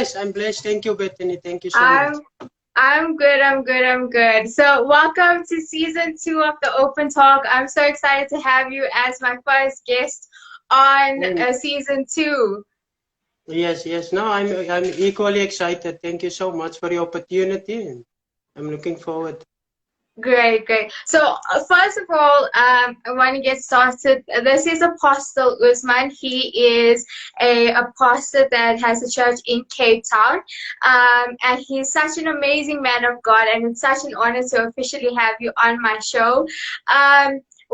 blessed. I'm blessed. Thank you, Bethany. Thank you so much. I'm good. I'm good. I'm good. So, welcome to season 2 of the Open Talk. I'm so excited to have you as my first guest on season 2. Yes, yes. No, I'm equally excited. Thank you so much for the opportunity, and I'm looking forward. Great, great. So, first of all, I want to get started. This is Apostle Oesman. He is a apostle that has a church in Cape Town, and he's such an amazing man of God, and it's such an honor to officially have you on my show.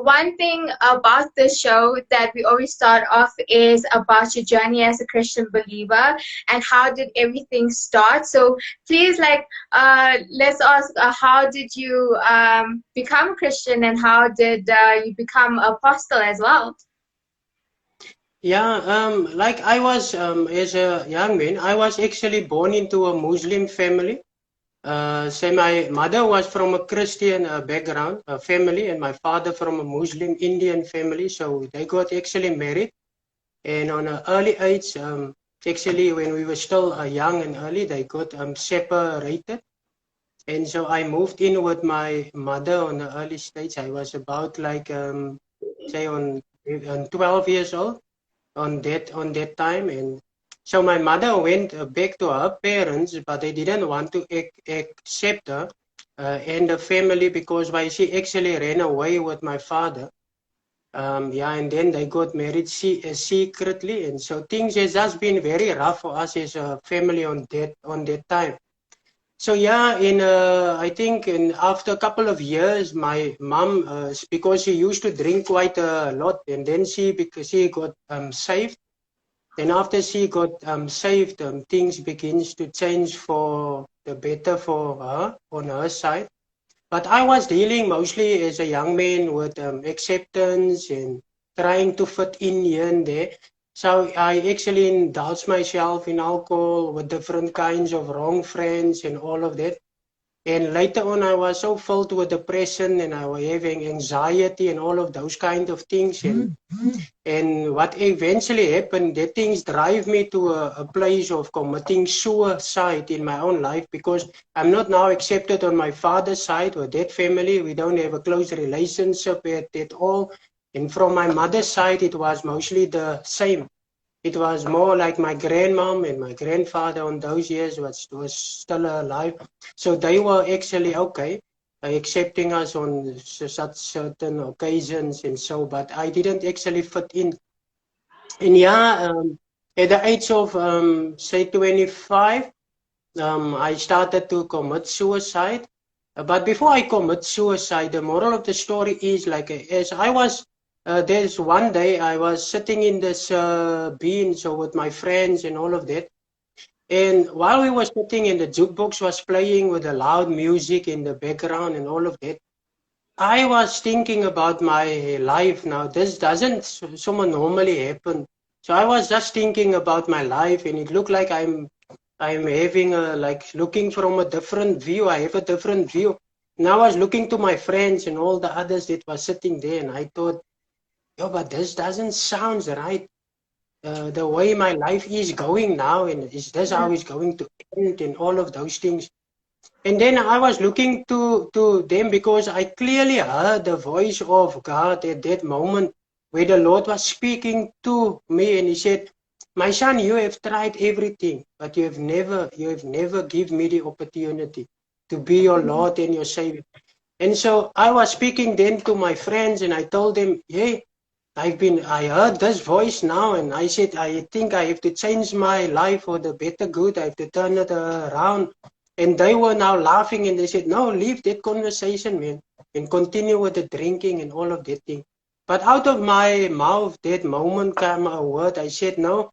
One thing about the show that we always start off is about your journey as a Christian believer and how did everything start. So, please, let's ask, how did you become Christian, and how did you become apostle as well? Yeah, like I was as a young man, I was actually born into a Muslim family. So my mother was from a Christian background, family, and my father from a Muslim Indian family. So they got actually married, and on an early age, actually when we were still young and early, they got separated. And so I moved in with my mother on the early stage. I was about like say on 12 years old on that time. And so my mother went back to her parents, but they didn't want to accept her and the family, because why she actually ran away with my father. Yeah, and then they got married secretly, and so things has just been very rough for us as a family on that time. So yeah, I think after a couple of years, my mom, because she used to drink quite a lot, and then because she got saved. Then after she got saved, things begins to change for the better for her on her side. But I was dealing mostly as a young man with acceptance and trying to fit in here and there. So I actually indulged myself in alcohol with different kinds of wrong friends and all of that. And later on, I was so filled with depression, and I was having anxiety and all of those kind of things. And what eventually happened, that things drive me to a place of committing suicide in my own life, because I'm not now accepted on my father's side or that family. We don't have a close relationship at all. And from my mother's side, it was mostly the same. It was more like my grandmom and my grandfather on those years was still alive. So they were actually okay, accepting us on such certain occasions and so, but I didn't actually fit in. And yeah, at the age of say 25, I started to commit suicide. But before I commit suicide, the moral of the story is like, as I was, there's one day I was sitting in this bean, so with my friends and all of that. And while we were sitting and the jukebox was playing with the loud music in the background and all of that, I was thinking about my life now. This doesn't so normally happen. So I was just thinking about my life, and it looked like I'm having a, like looking from a different view. I have a different view. Now I was looking to my friends and all the others that were sitting there, and I thought, yo, but this doesn't sound right. The way my life is going now, and is this how it's going to end, and all of those things. And then I was looking to them, because I clearly heard the voice of God at that moment, where the Lord was speaking to me, and he said, my son, you have tried everything, but you have never given me the opportunity to be your Lord and your Savior. And so I was speaking then to my friends, and I told them, hey, I heard this voice now, and I said, I think I have to change my life for the better good. I have to turn it around. And they were now laughing, and they said, no, leave that conversation, man, and continue with the drinking and all of that thing. But out of my mouth, that moment came a word. I said, no,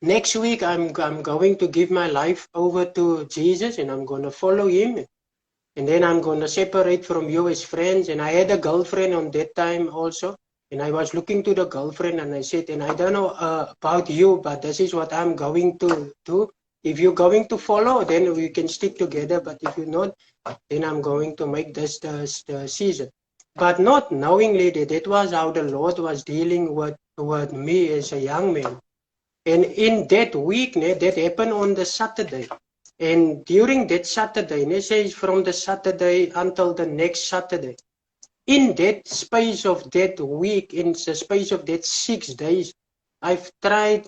next week I'm going to give my life over to Jesus, and I'm going to follow him. And then I'm going to separate from you as friends. And I had a girlfriend on that time also. And I was looking to the girlfriend, and I said, and I don't know about you, but this is what I'm going to do. If you're going to follow, then we can stick together. But if you're not, then I'm going to make this the season. But not knowingly that was how the Lord was dealing with me as a young man. And in that week, that happened on the Saturday. And during that Saturday, says from the Saturday until the next Saturday, in that space of that week, in the space of that 6 days, I've tried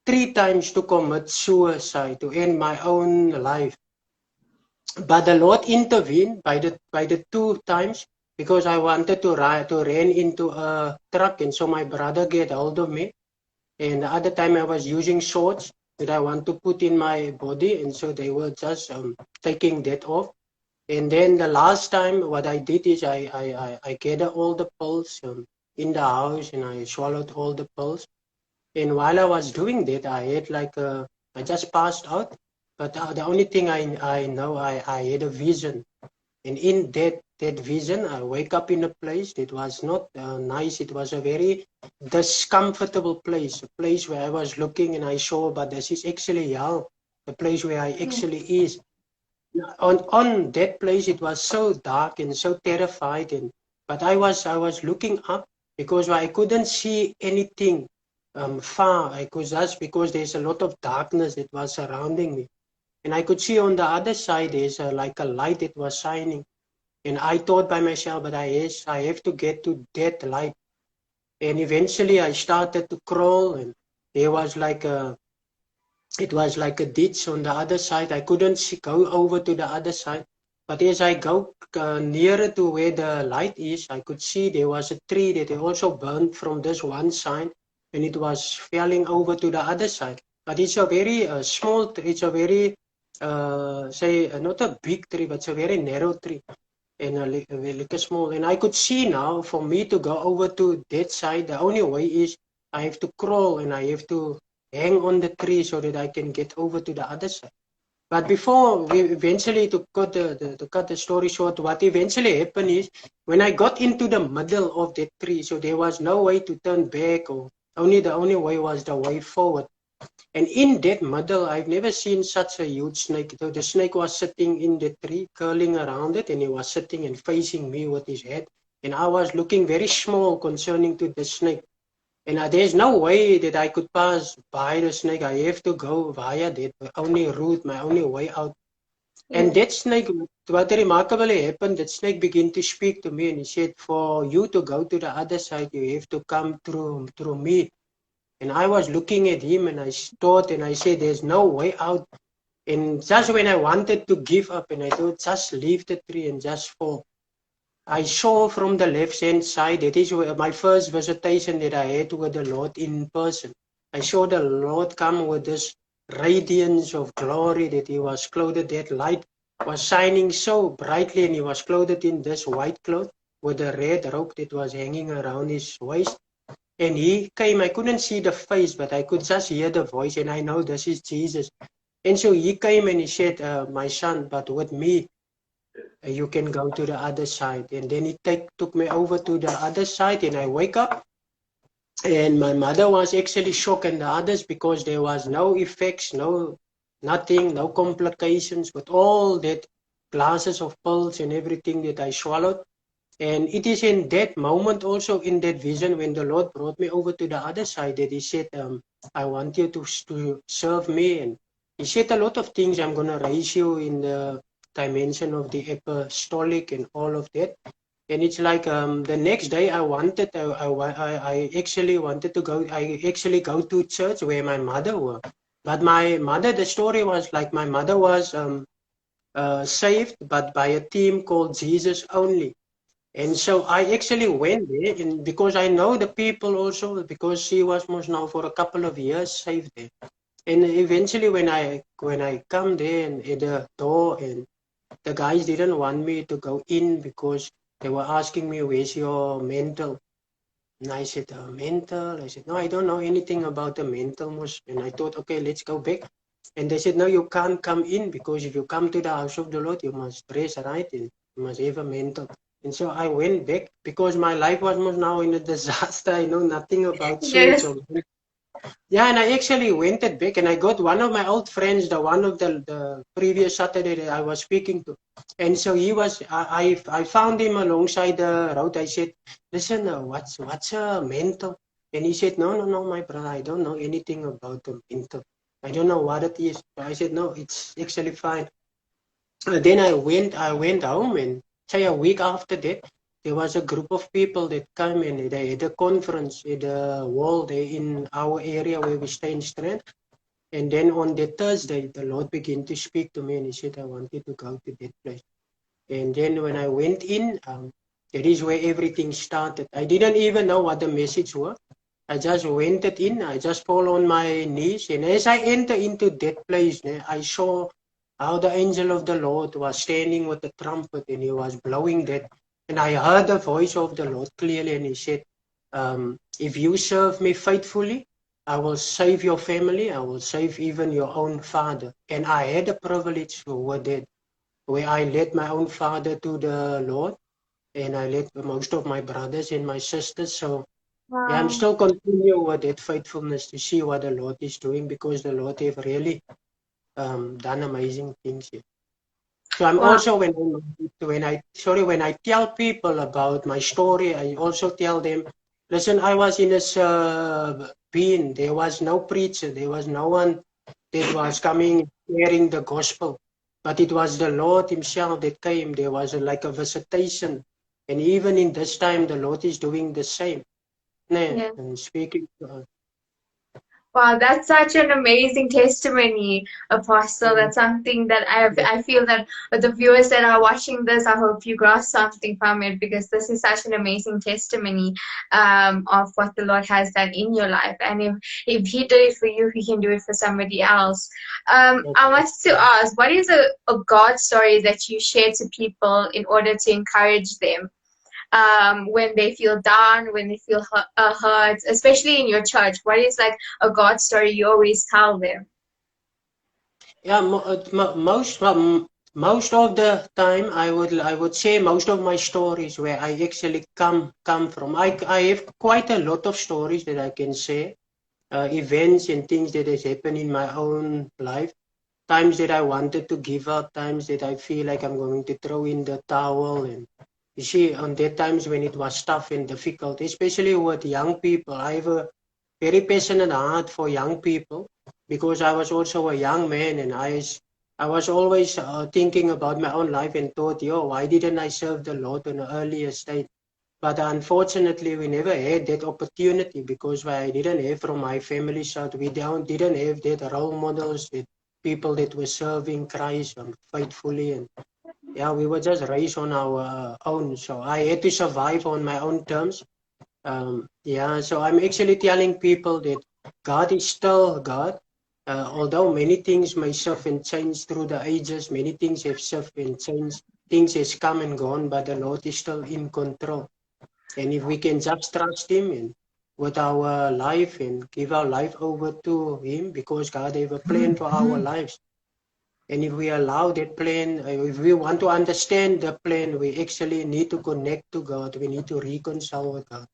3 times to commit suicide, to end my own life. But the Lord intervened by the 2 times, because I wanted to run into a truck, and so my brother get hold of me. And the other time I was using swords that I want to put in my body, and so they were just taking that off. And then the last time, what I did is I gathered all the pills in the house, and I swallowed all the pills. And while I was doing that, I had I just passed out. But the only thing I know, I had a vision. And in that vision, I wake up in a place that was not nice. It was a very discomfortable place, a place where I was looking and I saw, but this is actually hell, the place where I actually is. On that place, it was so dark and so terrified. But I was looking up, because I couldn't see anything far. I could just, because there's a lot of darkness that was surrounding me. And I could see on the other side, there's like a light that was shining. And I thought by myself, but I have to get to that light. And eventually I started to crawl, and there was it was like a ditch on the other side. I couldn't go over to the other side. But as I go nearer to where the light is, I could see there was a tree that also burned from this one side, and it was falling over to the other side. But it's a very small tree. It's a very, not a big tree, but it's a very narrow tree. And like a small. And I could see now, for me to go over to that side, the only way is I have to crawl, and I have to hang on the tree so that I can get over to the other side. But before we eventually, to cut the story short, what eventually happened is, when I got into the middle of that tree, so there was no way to turn back, or the only way was the way forward. And in that middle, I've never seen such a huge snake. So the snake was sitting in the tree, curling around it, and he was sitting and facing me with his head. And I was looking very small concerning to the snake. And there's no way that I could pass by the snake. I have to go via that only route, my only way out. And that snake, what remarkably happened, that snake began to speak to me, and he said, for you to go to the other side, you have to come through me. And I was looking at him, and I thought, and I said, there's no way out. And just when I wanted to give up, and I thought, just leave the tree and just fall, I saw from the left-hand side, that is my first visitation that I had with the Lord in person. I saw the Lord come with this radiance of glory, that he was clothed, that light was shining so brightly, and he was clothed in this white cloth with a red rope that was hanging around his waist. And he came, I couldn't see the face, but I could just hear the voice, and I know this is Jesus. And so he came and he said, my son, but with me, you can go to the other side. And then he took me over to the other side, and I wake up, and my mother was actually shocked, and the others, because there was no effects, nothing, no complications with all that glasses of pills and everything that I swallowed. And it is in that moment, also in that vision, when the Lord brought me over to the other side, that he said, I want you to serve me. And he said a lot of things. I'm going to raise you in the dimension of the apostolic and all of that. And it's like the next day I actually wanted to go, I actually go to church where my mother was. But my mother, the story was like, my mother was saved, but by a team called Jesus Only. And so I actually went there, and because I know the people also, because she was most now for a couple of years saved there. And eventually when I come there, and at the door, and the guys didn't want me to go in, because they were asking me, where's your mental? And I said, mental? I said, no, I don't know anything about the mental. And I thought, okay, let's go back. And they said, no, you can't come in, because if you come to the house of the Lord, you must dress right, and you must have a mental. And so I went back, because my life was now in a disaster. I know nothing about church. Yeah, and I actually went back, and I got one of my old friends, the one of the previous Saturday that I was speaking to. And so he was, I found him alongside the road. I said, listen, what's a mental? And he said, no, no, no, my brother, I don't know anything about the mental. I don't know what it is. I said, no, it's actually fine. Then I went home, and say a week after that, there was a group of people that came and they had a conference at the wall there in our area where we stay in Strand. And then on the Thursday, the Lord began to speak to me and he said, I want you to go to that place. And then when I went in, that is where everything started. I didn't even know what the message was. I just went it in. I just fall on my knees. And as I enter into that place, I saw how the angel of the Lord was standing with the trumpet and he was blowing that. And I heard the voice of the Lord clearly and he said, if you serve me faithfully, I will save your family. I will save even your own father. And I had the privilege with that, where I led my own father to the Lord and I led most of my brothers and my sisters. So yeah, I'm Wow. still continuing with that faithfulness to see what the Lord is doing because the Lord have really done amazing things here. So I'm Wow. also when I tell people about my story, I also tell them, listen, I was in this being. There was no preacher. There was no one that was coming sharing the gospel, but it was the Lord Himself that came. There was like a visitation, and even in this time, the Lord is doing the same. Yeah. And speaking to us. Wow, that's such an amazing testimony, Apostle. That's something that I feel that the viewers that are watching this, I hope you grasp something from it because this is such an amazing testimony of what the Lord has done in your life. And if He did it for you, He can do it for somebody else. I wanted to ask, what is a God story that you share to people in order to encourage them? When they feel down, when they feel hurt, especially in your church? What is like a God story you always tell them? Yeah, most of the time, I would say most of my stories where I actually come from. I have quite a lot of stories that I can say, events and things that has happened in my own life. Times that I wanted to give up, times that I feel like I'm going to throw in the towel, and you see, on that times when it was tough and difficult, especially with young people. I have a very passionate heart for young people because I was also a young man and I was always thinking about my own life and thought, yo, why didn't I serve the Lord in an earlier stage? But unfortunately, we never had that opportunity because I didn't have from my family side, didn't have that role models, that people that were serving Christ faithfully. And yeah, we were just raised on our own. So I had to survive on my own terms. Yeah, so I'm actually telling people that God is still God. Although many things may shift and change through the ages, many things have shifted and changed. Things has come and gone, but the Lord is still in control. And if we can just trust Him and with our life and give our life over to Him, because God have a plan for our lives. And if we allow that plan, if we want to understand the plan, we actually need to connect to God. We need to reconcile with God.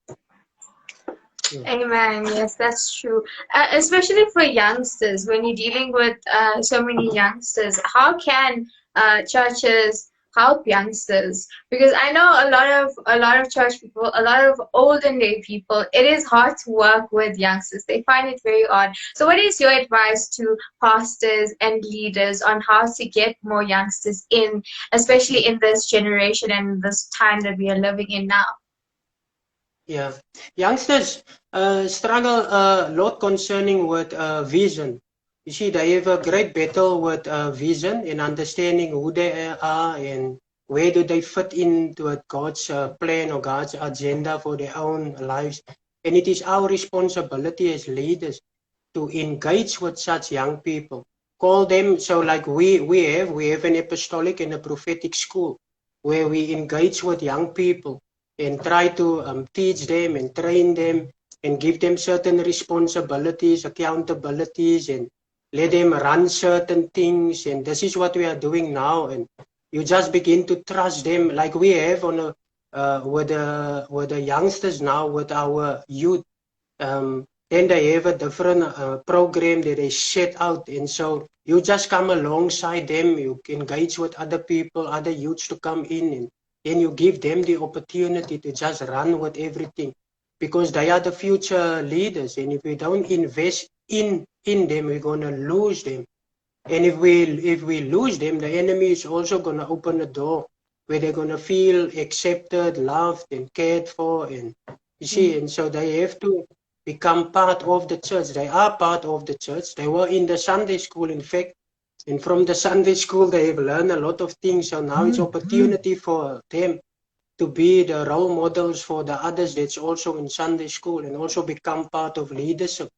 Yeah. Amen. Yes, that's true. Especially for youngsters, when you're dealing with so many youngsters, how can churches help youngsters? Because I know a lot of church people, a lot of olden day people, it is hard to work with youngsters. They find it very odd. So, what is your advice to pastors and leaders on how to get more youngsters in, especially in this generation and this time that we are living in now? Yeah, youngsters struggle a lot concerning with vision. You see, they have a great battle with vision and understanding who they are and where do they fit into God's plan or God's agenda for their own lives. And it is our responsibility as leaders to engage with such young people. Call them, so like we have an apostolic and a prophetic school where we engage with young people and try to teach them and train them and give them certain responsibilities, accountabilities, and let them run certain things. And this is what we are doing now. And you just begin to trust them, like we have on a with the youngsters now, with our youth. Then they have a different program that they set out, and so you just come alongside them. You engage with other people, other youths to come in, and then you give them the opportunity to just run with everything. because they are the future leaders. And if we don't invest in them, we're going to lose them. And if we lose them, the enemy is also going to open a door where they're going to feel accepted, loved, and cared for. And you see, and so they have to become part of the church. They are part of the church. They were in the Sunday school, in fact. And from the Sunday school, they have learned a lot of things. So now it's opportunity for them to be the role models for the others that's also in Sunday school, and also become part of leadership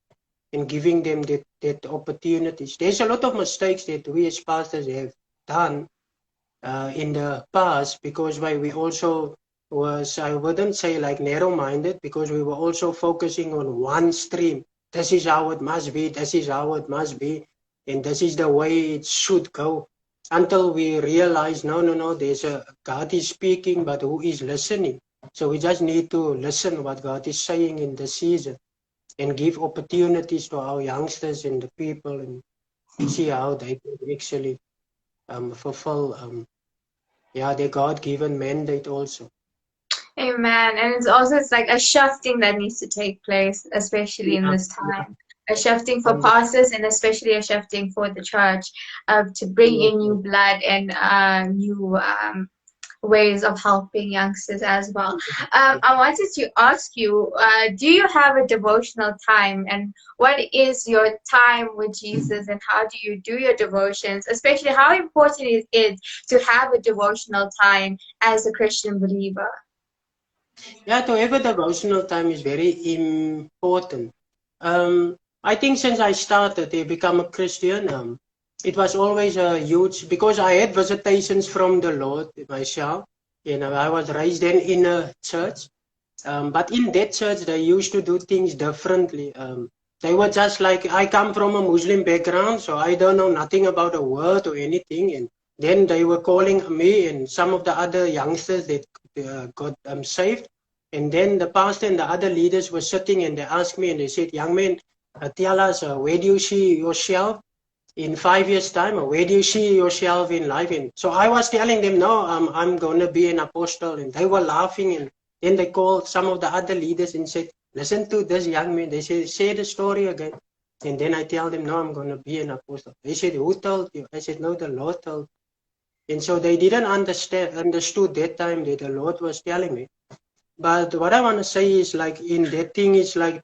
and giving them that opportunities. There's a lot of mistakes that we as pastors have done in the past, because we also was, I wouldn't say like narrow-minded, because we were also focusing on one stream. This is how it must be, this is how it must be, and this is the way it should go. Until we realize, no, there's a God is speaking, but who is listening? So we just need to listen what God is saying in the season, and give opportunities to our youngsters and the people, and see how they can actually fulfill their God-given mandate also. Amen. And it's like a shifting that needs to take place, especially in this time. A shifting for pastors, and especially a shifting for the church, to bring in new blood and new ways of helping youngsters as well. I wanted to ask you, do you have a devotional time, and what is your time with Jesus, and how do you do your devotions? Especially, how important it is to have a devotional time as a Christian believer? Yeah, to have a devotional time is very important. I think since I started to become a Christian, it was always a huge, because I had visitations from the Lord myself. You know, I was raised then in a church, but in that church they used to do things differently. They were just like, I come from a Muslim background, so I don't know nothing about the word or anything. And then they were calling me and some of the other youngsters that got saved. And then the pastor and the other leaders were sitting, and they asked me, and they said, young man, tell us, where do you see yourself in 5 years' time? Or where do you see yourself in life? And so I was telling them, no, I'm going to be an apostle. And they were laughing. And then they called some of the other leaders and said, listen to this young man. They said, say the story again. And then I tell them, no, I'm going to be an apostle. They said, who told you? I said, no, the Lord told. And so they didn't understood that time that the Lord was telling me. But what I want to say is, like, in that thing, is like,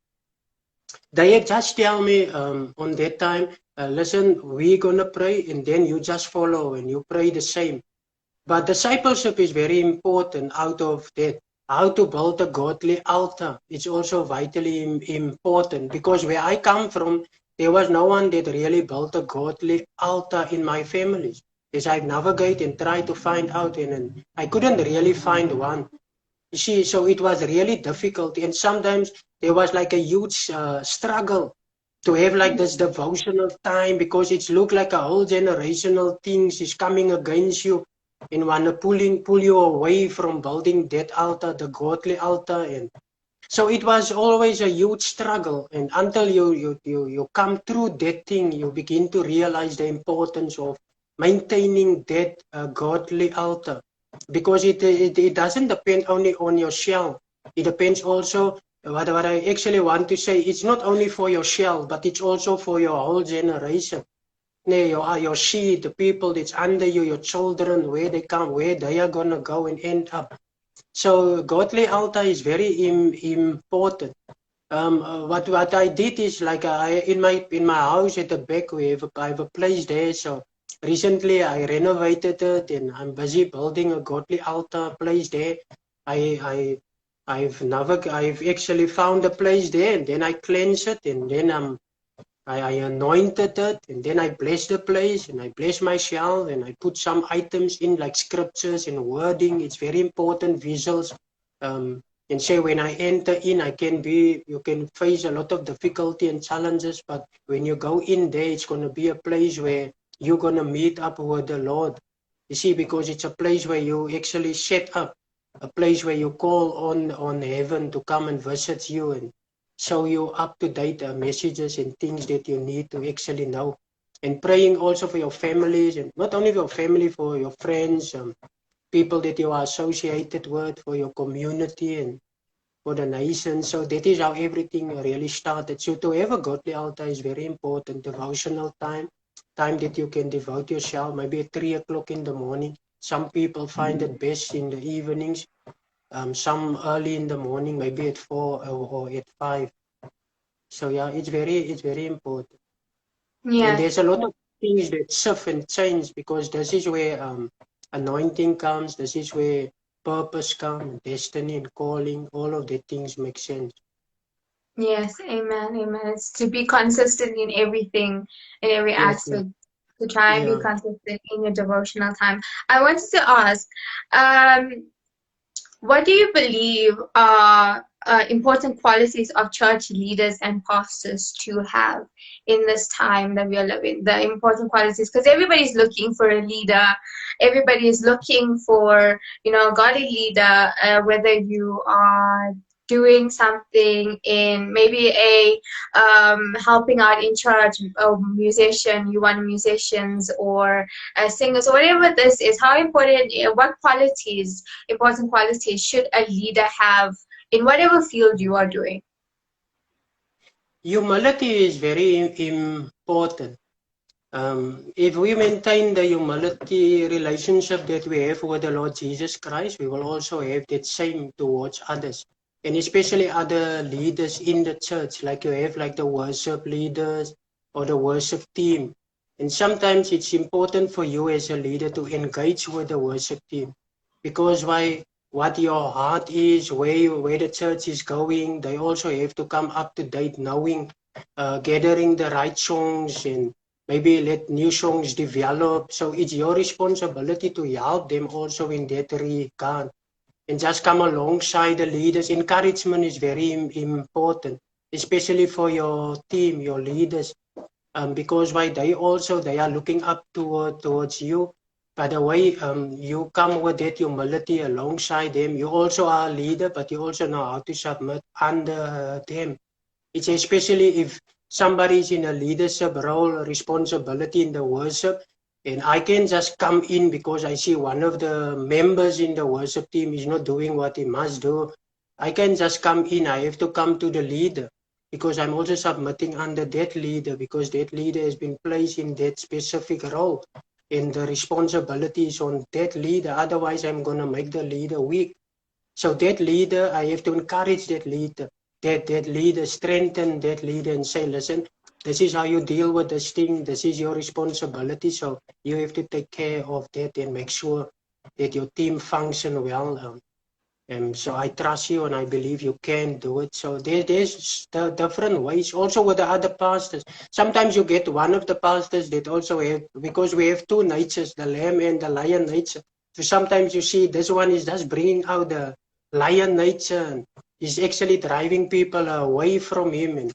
they just tell me on that time, listen, we're going to pray, and then you just follow and you pray the same. But discipleship is very important out of that. How to build a godly altar. It's also vitally important, because where I come from, there was no one that really built a godly altar in my family. As I've navigated and tried to find out, and I couldn't really find one. You see, so it was really difficult, and sometimes there was like a huge struggle to have like this devotional time, because it's looked like a whole generational things is coming against you and want to pull you away from building that altar, the godly altar. And so it was always a huge struggle, and until you come through that thing, you begin to realize the importance of maintaining that godly altar. Because it doesn't depend only on yourself. It depends also, what I actually want to say, it's not only for yourself, but it's also for your whole generation. Your seed, the people that's under you, your children, where they come, where they are going to go and end up. So godly altar is very important. What I did is, like, in my house at the back, I have a place there. So recently I renovated it, and I'm busy building a godly altar place there. I've actually found a place there, and then I cleanse it, and then I anointed it, and then I bless the place, and I bless myself, and I put some items in, like scriptures and wording. It's very important, visuals. And say, when I enter in, you can face a lot of difficulty and challenges, but when you go in there, it's going to be a place where you're going to meet up with the Lord. You see, because it's a place where you actually set up, a place where you call on heaven to come and visit you and show you up-to-date messages and things that you need to actually know. And praying also for your families, and not only for your family, for your friends, people that you are associated with, for your community, and for the nation. So that is how everything really started. So to have a godly altar is very important. Devotional time, time that you can devote yourself, maybe at 3 o'clock in the morning. Some people find it best in the evenings. Some early in the morning, maybe at 4 or at 5. So yeah, it's very important. And Yes. there's a lot of things that shift and change because this is where anointing comes, this is where purpose comes, destiny and calling, all of the things make sense. Yes, amen, amen. It's to be consistent in everything, in every Yes, yes. aspect, to try and be Yeah. consistent in your devotional time. I wanted to ask, um, what do you believe are important qualities of church leaders and pastors to have in this time that we are living? The important qualities, because everybody's looking for a leader, everybody is looking for, a godly leader, whether you are doing something in maybe a helping out in church, a musician, you want musicians or singers or whatever this is. How important, what qualities, important qualities should a leader have in whatever field you are doing? Humility is very important. If we maintain the humility relationship that we have with the Lord Jesus Christ, we will also have that same towards others. And especially other leaders in the church, like you have like the worship leaders or the worship team. And sometimes it's important for you as a leader to engage with the worship team because why what your heart is, where the church is going, they also have to come up to date, knowing, gathering the right songs and maybe let new songs develop. So it's your responsibility to help them also in that regard and just come alongside the leaders. Encouragement is very important, especially for your team, your leaders, because why they are looking up towards you. By the way, you come with that humility alongside them. You also are a leader, but you also know how to submit under them. It's especially if somebody is in a leadership role, responsibility in the worship, and I can just come in because I see one of the members in the worship team is not doing what he must do. I can just come in. I have to come to the leader because I'm also submitting under that leader because that leader has been placed in that specific role and the responsibility is on that leader. Otherwise, I'm going to make the leader weak. So that leader, I have to encourage that leader, that leader, strengthen that leader and say, listen, this is how you deal with this thing. This is your responsibility. So you have to take care of that and make sure that your team function well. So I trust you and I believe you can do it. So there's the different ways. Also with the other pastors, sometimes you get one of the pastors that also have, because we have two natures, the lamb and the lion nature. So sometimes you see this one is just bringing out the lion nature and is actually driving people away from him and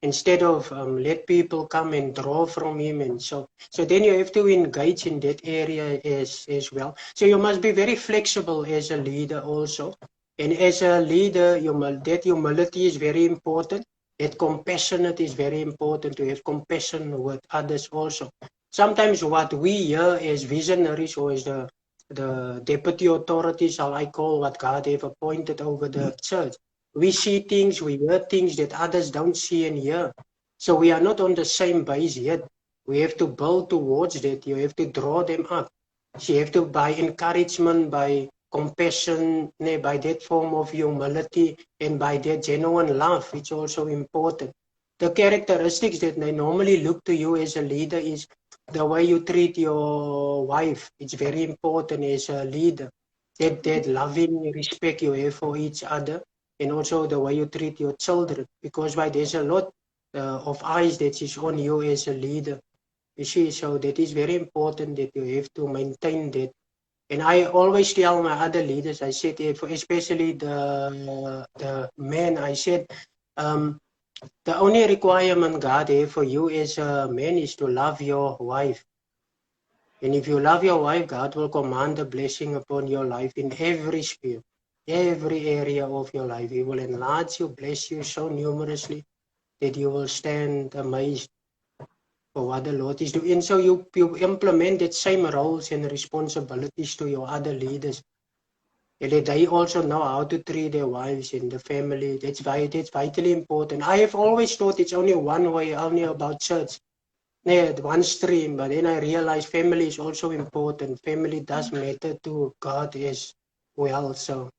instead of let people come and draw from him. And so then you have to engage in that area as well. So you must be very flexible as a leader also. And as a leader, that humility is very important. That compassionate is very important, to have compassion with others also. Sometimes what we hear as visionaries or as the deputy authorities, how I call what God have appointed over the church, we see things, we hear things that others don't see and hear. So we are not on the same base yet. We have to build towards that. You have to draw them up. So you have to, by encouragement, by compassion, by that form of humility, and by that genuine love, it's also important. The characteristics that they normally look to you as a leader is the way you treat your wife. It's very important as a leader. That loving respect you have for each other, and also the way you treat your children, because why there's a lot of eyes that is on you as a leader. You see, so that is very important that you have to maintain that. And I always tell my other leaders, I said, especially the men, I said, um, the only requirement God have for you as a man is to love your wife. And if you love your wife, God will command a blessing upon your life in every sphere, every area of your life. He will enlarge you, bless you so numerously that you will stand amazed for what the Lord is doing. And so you implement that same roles and responsibilities to your other leaders. and that they also know how to treat their wives and the family. That's vitally important. I have always thought it's only one way, only about church. Yeah, one stream, but then I realized family is also important. Family does matter to God as well. So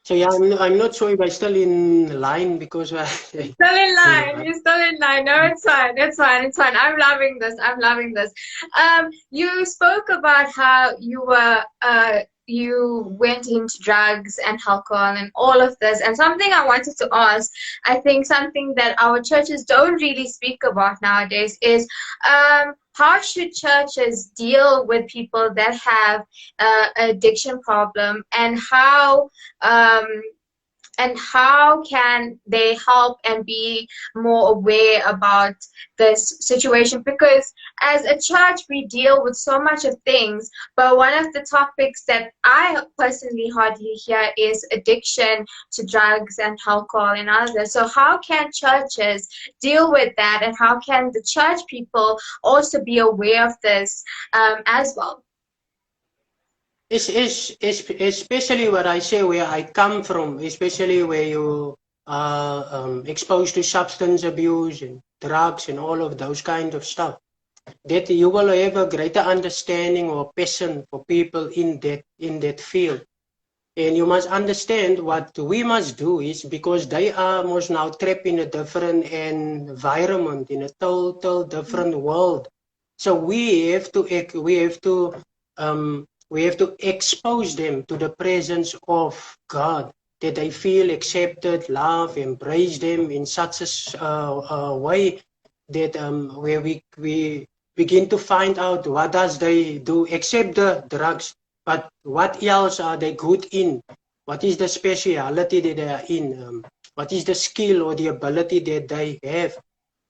yeah, I'm not sure if I'm still in line because Still in line. You're still in line. No, it's fine. It's fine. It's fine. I'm loving this. I'm loving this. You spoke about how you went into drugs and alcohol and all of this. And something I wanted to ask, I think something that our churches don't really speak about nowadays is how should churches deal with people that have addiction problem, and how can they help and be more aware about this situation? Because as a church we deal with so much of things, but one of the topics that I personally hardly hear is addiction to drugs and alcohol and others. So how can churches deal with that, and how can the church people also be aware of this as well? Especially what I say where I come from, especially where you are exposed to substance abuse and drugs and all of those kind of stuff, that you will have a greater understanding or passion for people in that field. And you must understand what we must do is, because they are most now trapped in a different environment, in a total different world. So we have to expose them to the presence of God, that they feel accepted, loved, embrace them in such a way that where we begin to find out what does they do except the drugs, but what else are they good in? What is the speciality that they are in? What is the skill or the ability that they have?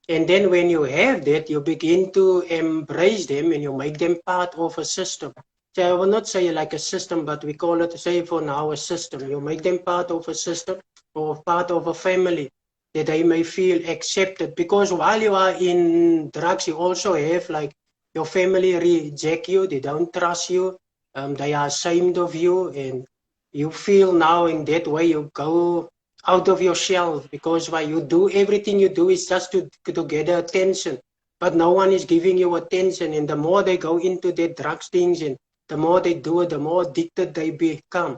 And then when you have that, you begin to embrace them and you make them part of a system. So I will not say like a system, but we call it, say for now, a system. You make them part of a system or part of a family, that they may feel accepted. Because while you are in drugs, you also have like your family reject you, they don't trust you, they are ashamed of you, and you feel now in that way you go out of your shell, because why you do everything you do is just to get attention, but no one is giving you attention. And the more they go into their drugs things, and the more they do it, the more addicted they become,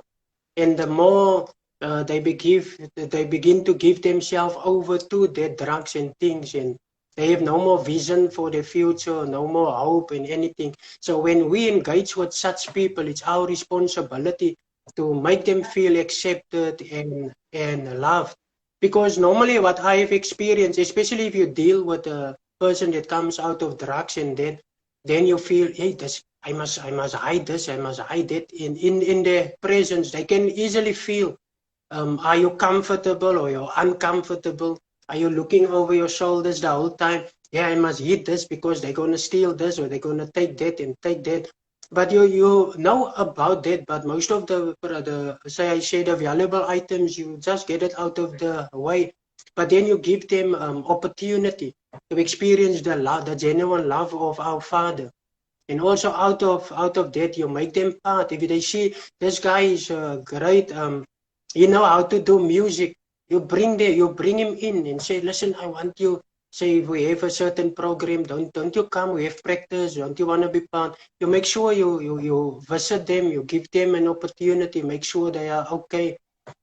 and the more they begin to give themselves over to their drugs and things, and they have no more vision for their future, no more hope in anything. So when we engage with such people, it's our responsibility to make them feel accepted and loved. Because normally what I have experienced, especially if you deal with a person that comes out of drugs, and then you feel, hey, this I must hide this, I must hide it in their presence. They can easily feel, are you comfortable or you're uncomfortable? Are you looking over your shoulders the whole time? Yeah, I must hit this because they're going to steal this or they're going to take that and take that. But you know about that, but most of the valuable items, you just get it out of the way. But then you give them opportunity to experience the love, the genuine love of our Father. And also out of that, you make them part. If they see this guy is great, you know how to do music, you bring him in and say, listen, I want you. Say if we have a certain program, don't you come? We have practice. Don't you want to be part? You make sure you visit them. You give them an opportunity. Make sure they are okay.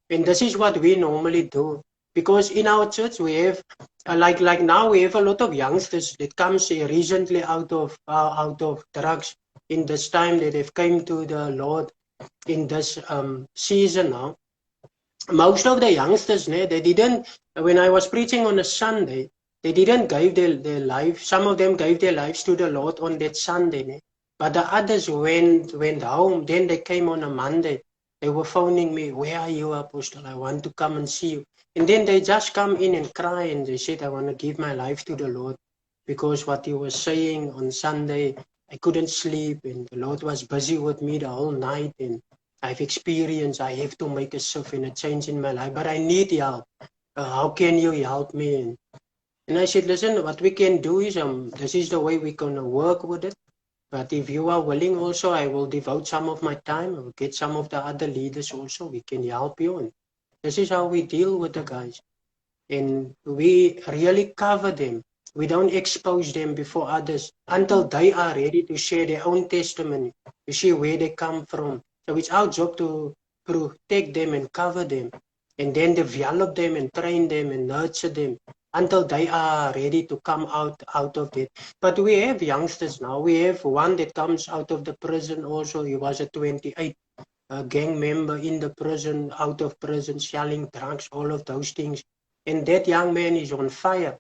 And this is what we normally do, because in our church we have like now we have a lot of youngsters that comes recently out of drugs, in this time that they've came to the Lord in this season now. Most of the youngsters, they didn't, when I was preaching on a Sunday, they didn't give their life. Some of them gave their lives to the Lord on that Sunday, but the others went home. Then they came on a Monday. They were phoning me, where are you, Apostle? I want to come and see you. And then they just come in and cry, and they said, I want to give my life to the Lord, because what he was saying on Sunday, I couldn't sleep, and the Lord was busy with me the whole night, and I've experienced, I have to make a shift and a change in my life, but I need help. How can you help me? And I said, listen, what we can do is, this is the way we're going to work with it. But if you are willing also, I will devote some of my time. I will get some of the other leaders also. We can help you. And this is how we deal with the guys. And we really cover them. We don't expose them before others until they are ready to share their own testimony, to see where they come from. So it's our job to protect them and cover them, and then develop them and train them and nurture them until they are ready to come out of it. But we have youngsters now. We have one that comes out of the prison also. He was a 28 gang member in the prison, out of prison, selling drugs, all of those things. And that young man is on fire.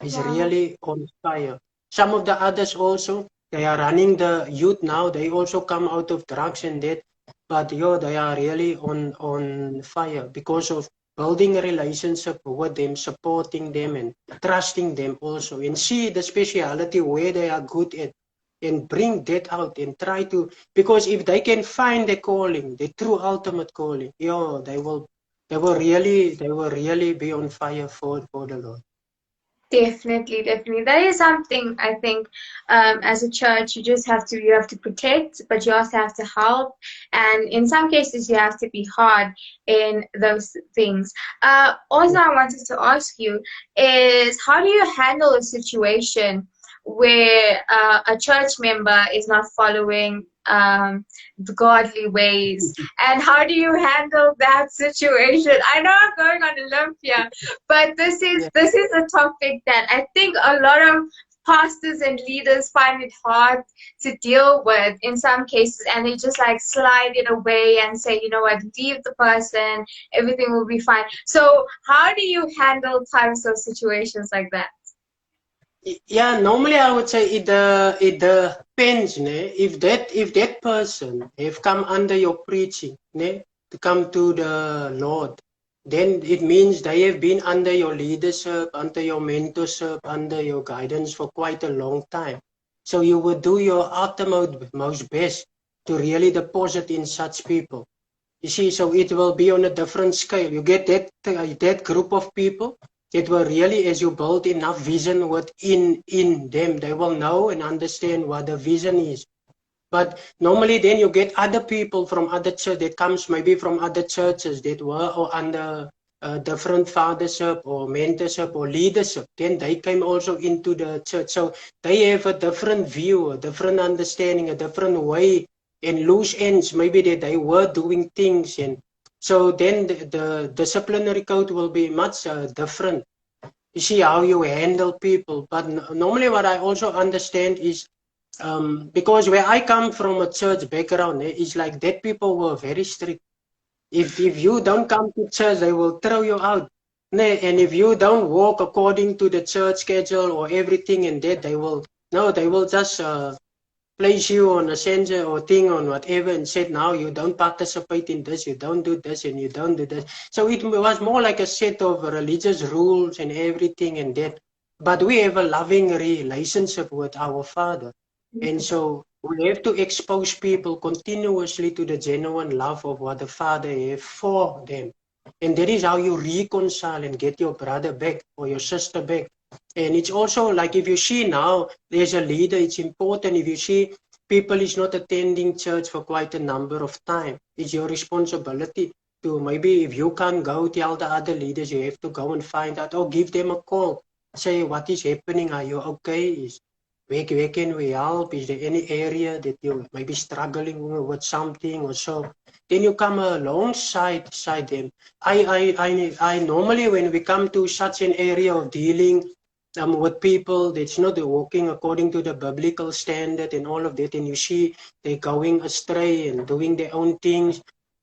He's Wow. really on fire. Some of the others also, they are running the youth now. They also come out of drugs and that. But they are really on fire because of building a relationship with them, supporting them and trusting them also. And see the speciality where they are good at and bring that out and try to, because if they can find the calling, the true ultimate calling, they will really be on fire for the Lord. Definitely, definitely. That is something I think as a church you have to protect, but you also have to help, and in some cases you have to be hard in those things. Also, I wanted to ask you is how do you handle a situation where a church member is not following the godly ways, and how do you handle that situation? I know I'm going on a limb here, but Yeah. this is a topic that I think a lot of pastors and leaders find it hard to deal with in some cases, and they just like slide it away and say, you know what, leave the person, everything will be fine. So how do you handle types of situations like that? Yeah, normally I would say it depends, ne? If that person have come under your preaching, ne, to come to the Lord, then it means they have been under your leadership, under your mentorship, under your guidance for quite a long time. So you would do your utmost most best to really deposit in such people. You see, so it will be on a different scale. You get that group of people that will really, as you build enough vision within in them, they will know and understand what the vision is. But normally, then you get other people from other church that comes maybe from other churches that were or under different fathership or mentorship or leadership. Then they came also into the church, so they have a different view, a different understanding, a different way, and loose ends maybe that they were doing things, and so then the disciplinary code will be much different. You see how you handle people. But normally, what I also understand is because where I come from a church background, it's like that people were very strict. If you don't come to church, they will throw you out. And if you don't walk according to the church schedule or everything and that, they will just place you on a sensor or thing on whatever and said, now you don't participate in this, you don't do this, and you don't do this. So it was more like a set of religious rules and everything and that. But we have a loving relationship with our Father. And so we have to expose people continuously to the genuine love of what the Father has for them. And that is how you reconcile and get your brother back or your sister back. And it's also like if you see now, there's a leader, it's important if you see people is not attending church for quite a number of time. It's your responsibility to maybe if you can't go, tell the other leaders, you have to go and find out or give them a call. Say, what is happening? Are you okay? Where can we help? Is there any area that you may be struggling with something or so? Then you come alongside them. I normally, when we come to such an area of dealing with people that's not walking according to the biblical standard and all of that, and you see they're going astray and doing their own things.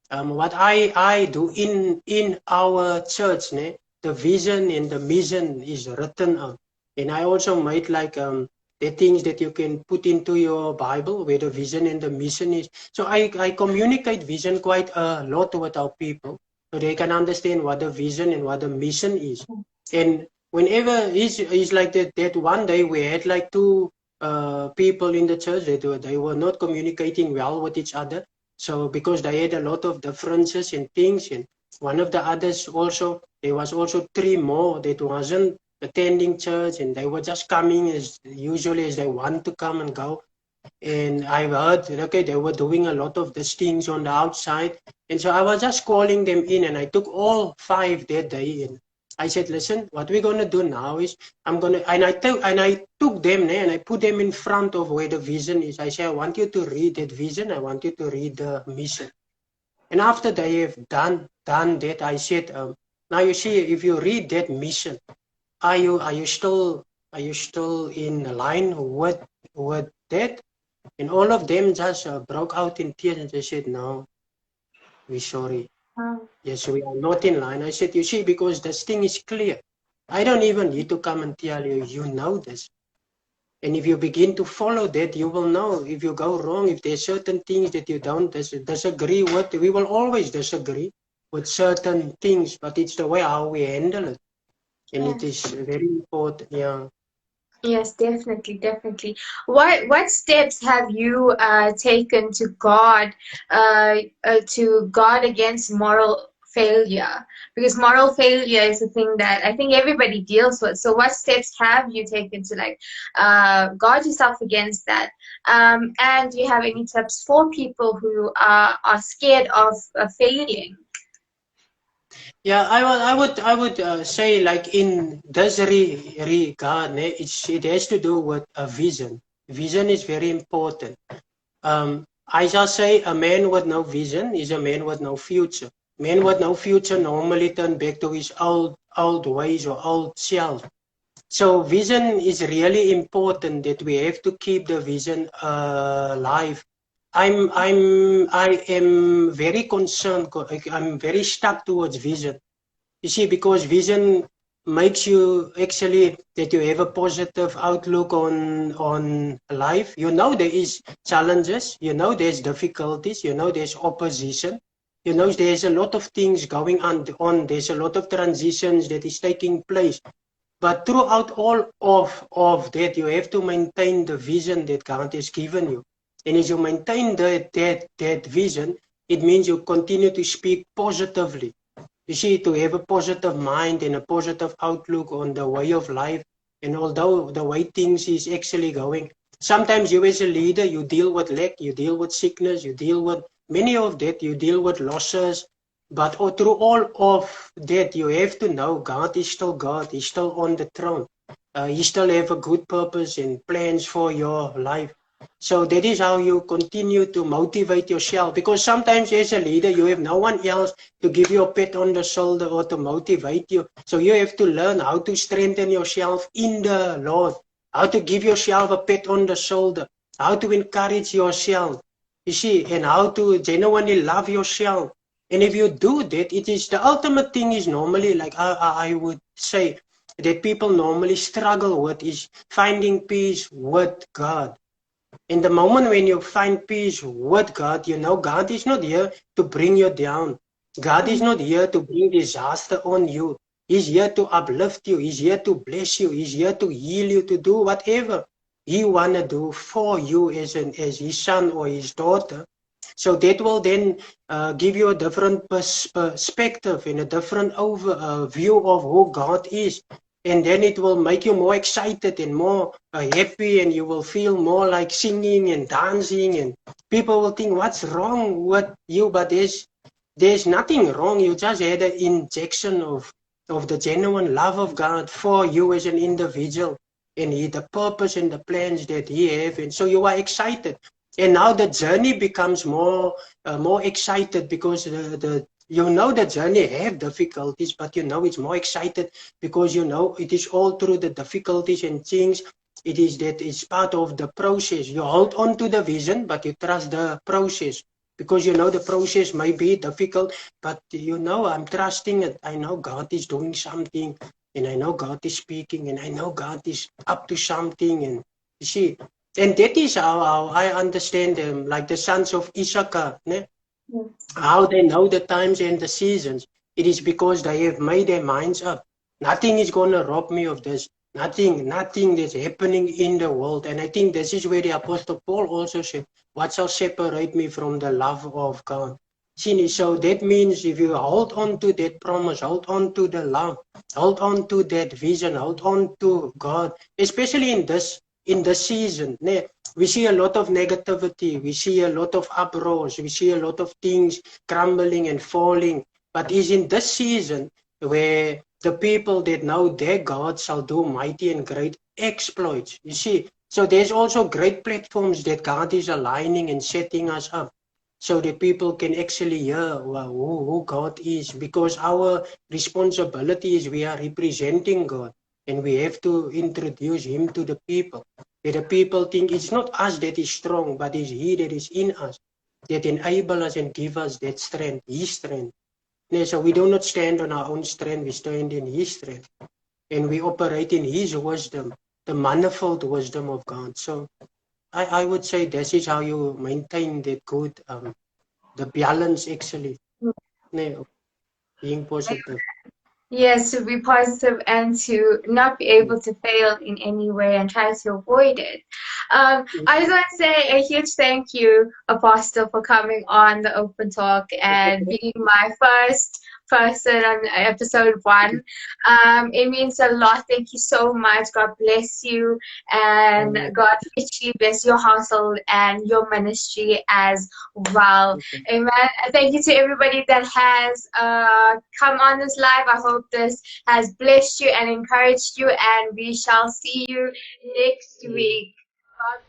What I do in our church, the vision and the mission is written out, and I also made like the things that you can put into your Bible where the vision and the mission is. So I communicate vision quite a lot with our people so they can understand what the vision and what the mission is. And whenever he's like that one day we had like two people in the church that they were not communicating well with each other. So because they had a lot of differences and things, and one of the others also, there was also three more that wasn't attending church, and they were just coming as usually as they want to come and go. And I heard, okay, they were doing a lot of these things on the outside. And so I was just calling them in, and I took all 5 that day. And I said, listen, what we're going to do now is and I took them there and I put them in front of where the vision is. I said, I want you to read that vision. I want you to read the mission. And after they have done that, I said, now you see, if you read that mission, are you still in line with that? And all of them just broke out in tears and they said, no, we're sorry. Wow. Yes, we are not in line. I said, you see, because this thing is clear. I don't even need to come and tell you, you know this. And if you begin to follow that, you will know if you go wrong, if there's certain things that you don't disagree with. We will always disagree with certain things, but it's the way how we handle it. And it is very important, yeah. Yes, definitely, definitely. What steps have you taken to guard against moral failure? Because moral failure is a thing that I think everybody deals with. So what steps have you taken to like guard yourself against that? And do you have any tips for people who are scared of failing? Yeah, I would say like in this regard, it has to do with a vision. Vision is very important. I shall say a man with no vision is a man with no future. Man with no future normally turn back to his old ways or old self. So vision is really important that we have to keep the vision alive. I am very concerned. I'm very stuck towards vision. You see, because vision makes you actually that you have a positive outlook on life. You know there is challenges. You know there's difficulties. You know there's opposition. You know there's a lot of things going on. There's a lot of transitions that is taking place. But throughout all of that, you have to maintain the vision that God has given you. And as you maintain that vision, it means you continue to speak positively. You see, to have a positive mind and a positive outlook on the way of life. And although the way things is actually going, sometimes you as a leader, you deal with lack, you deal with sickness, you deal with many of that, you deal with losses. But through all of that, you have to know God is still God. He's still on the throne. He still have a good purpose and plans for your life. So that is how you continue to motivate yourself. Because sometimes as a leader, you have no one else to give you a pat on the shoulder or to motivate you. So you have to learn how to strengthen yourself in the Lord. How to give yourself a pat on the shoulder. How to encourage yourself. You see, and how to genuinely love yourself. And if you do that, it is the ultimate thing is normally, like I would say, that people normally struggle with is finding peace with God. In the moment when you find peace with God, you know God is not here to bring you down. God is not here to bring disaster on you. He's here to uplift you. He's here to bless you. He's here to heal you, to do whatever He want to do for you as His son or His daughter. So that will then give you a different perspective and a different view of who God is. And then it will make you more excited and more happy, and you will feel more like singing and dancing, and people will think, what's wrong with you? But there's nothing wrong. You just had an injection of the genuine love of God for you as an individual, and the purpose and the plans that He have, and so you are excited. And now the journey becomes more excited, because you know the journey have difficulties, but you know it's more excited because you know it is all through the difficulties and things. It is that it's part of the process. You hold on to the vision, but you trust the process, because you know the process may be difficult, but you know I'm trusting it. I know God is doing something, and I know God is speaking, and I know God is up to something. And you see, and that is how I understand them, like the sons of Issachar, né? How they know the times and the seasons. It is because they have made their minds up. Nothing is going to rob me of this. Nothing that's happening in the world. And I think this is where the Apostle Paul also said, what shall separate me from the love of God? See, so that means if you hold on to that promise, hold on to the love, hold on to that vision, hold on to God, especially in this season. we see a lot of negativity, we see a lot of uproars, we see a lot of things crumbling and falling. But it's in this season where the people that know their God shall do mighty and great exploits. You see, so there's also great platforms that God is aligning and setting us up so that people can actually hear who God is, because our responsibility is we are representing God and we have to introduce Him to the people. That the people think it's not us that is strong, but it's He that is in us that enable us and give us that strength, His strength. Yeah, so we do not stand on our own strength, we stand in His strength and we operate in His wisdom, the manifold wisdom of God. So I would say this is how you maintain that good the balance actually, yeah, being positive. Yes, to be positive and to not be able to fail in any way and try to avoid it. I just want to say a huge thank you, Apostle, for coming on the Open Talk and being my first person on episode one. It means a lot. Thank you so much. God bless you, and God richly bless your household and your ministry as well. Amen. And thank you to everybody that has come on this live. I hope this has blessed you and encouraged you, and we shall see you next week. God